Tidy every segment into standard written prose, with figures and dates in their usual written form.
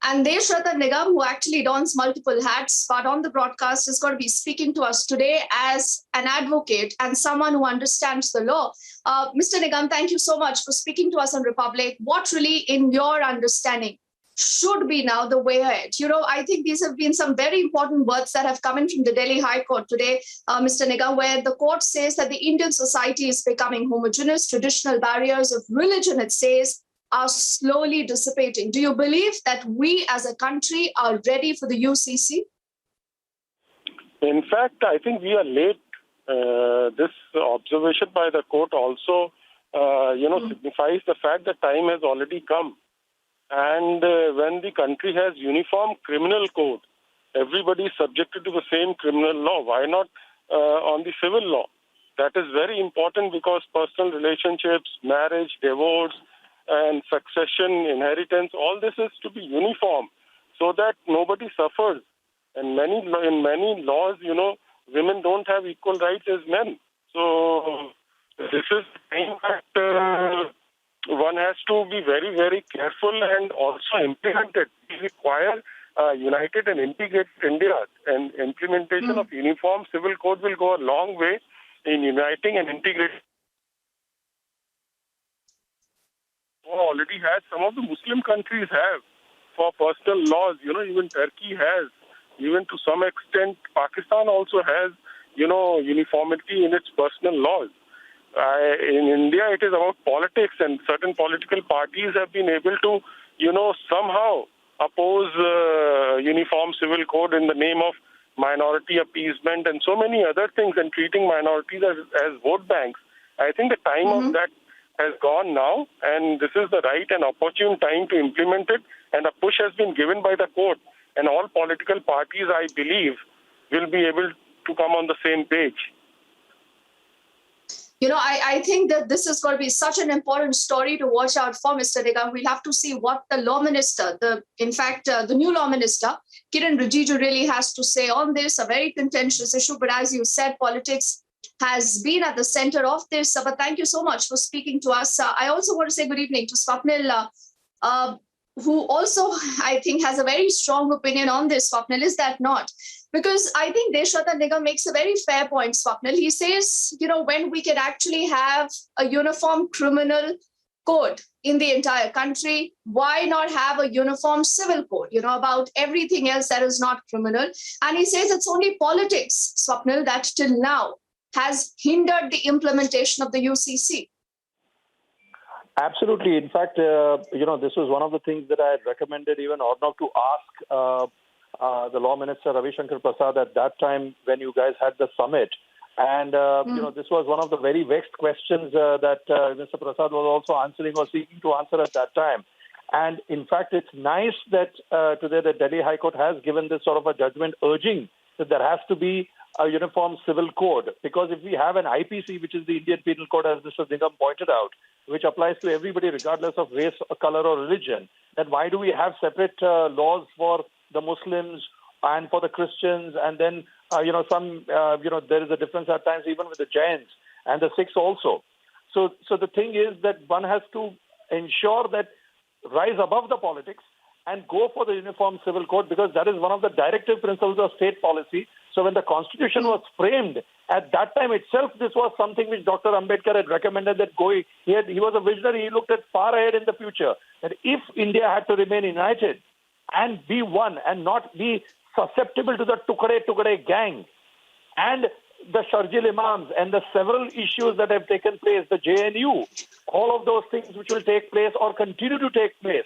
And Deshratha Nigam, who actually dons multiple hats, but on the broadcast is going to be speaking to us today as an advocate and someone who understands the law. Mr. Nigam, thank you so much for speaking to us on Republic. What really, in your understanding, should be now the way ahead? I think these have been some very important words that have come in from the Delhi High Court today, Mr. Nigam, where the court says that the Indian society is becoming homogeneous. Traditional barriers of religion, it says, are slowly dissipating. Do you believe that we as a country are ready for the UCC? In fact, I think we are late. This observation by the court also, signifies the fact that time has already come. And when the country has uniform criminal code, everybody is subjected to the same criminal law. Why not on the civil law? That is very important because personal relationships, marriage, divorce, and succession, inheritance, all this is to be uniform so that nobody suffers. And in many laws, women don't have equal rights as men. So this is time that one has to be very, very careful and also implement it. We require united and integrated India, and implementation of uniform civil code will go a long way in uniting and integrating. Already has, some of the Muslim countries have for personal laws, even Turkey has, even to some extent Pakistan also has, uniformity in its personal laws. In India, it is about politics, and certain political parties have been able to, somehow oppose uniform civil code in the name of minority appeasement and so many other things, and treating minorities as vote banks. I think the time of that has gone now, and this is the right and opportune time to implement it, and a push has been given by the court, and all political parties, I believe, will be able to come on the same page. I think that this is going to be such an important story to watch out for, Mr. Nigam. We'll have to see what the law minister, the new law minister, Kiran Rijiju, really has to say on this, a very contentious issue. But as you said, politics has been at the center of this. But thank you so much for speaking to us. I also want to say good evening to Swapnil, who also, I think, has a very strong opinion on this. Swapnil, is that not? Because I think Deshratha Nigam makes a very fair point, Swapnil. He says, when we can actually have a uniform criminal code in the entire country, why not have a uniform civil code, about everything else that is not criminal? And he says it's only politics, Swapnil, that till now has hindered the implementation of the UCC. Absolutely. In fact, this was one of the things that I had recommended even Arnav to ask the Law Minister Ravi Shankar Prasad at that time when you guys had the summit. And, this was one of the very vexed questions that Mr. Prasad was also answering or seeking to answer at that time. And in fact, it's nice that today the Delhi High Court has given this sort of a judgment urging that there has to be a uniform civil code. Because if we have an IPC, which is the Indian Penal Code, as Mr. Nigam pointed out, which applies to everybody regardless of race, color or religion, then why do we have separate laws for the Muslims and for the Christians? And then, there is a difference at times even with the Jains and the Sikhs also. So the thing is that one has to ensure that rise above the politics and go for the uniform civil code, because that is one of the directive principles of state policy. So when the Constitution was framed, at that time itself, this was something which Dr. Ambedkar had recommended that he was a visionary. He looked at far ahead in the future, that if India had to remain united and be one and not be susceptible to the Tukade gang and the Sharjil Imams and the several issues that have taken place, the JNU, all of those things which will take place or continue to take place,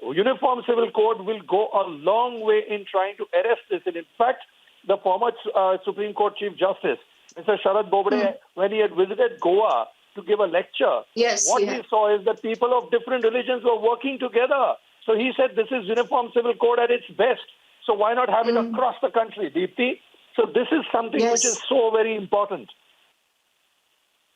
uniform civil code will go a long way in trying to arrest this. And in fact, the former Supreme Court Chief Justice, Mr. Sharad Bobde, when he had visited Goa to give a lecture, he saw is that people of different religions were working together. So he said this is uniform civil code at its best. So why not have it across the country, Deepti? So this is something which is so very important.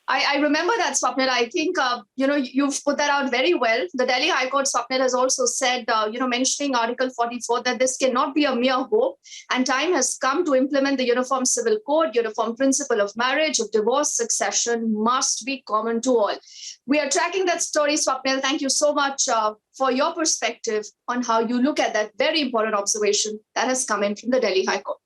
I remember that, Swapnil. I think, you've put that out very well. The Delhi High Court, Swapnil, has also said, mentioning Article 44, that this cannot be a mere hope. And time has come to implement the Uniform Civil Code. Uniform principle of marriage, of divorce, succession must be common to all. We are tracking that story, Swapnil. Thank you so much for your perspective on how you look at that very important observation that has come in from the Delhi High Court.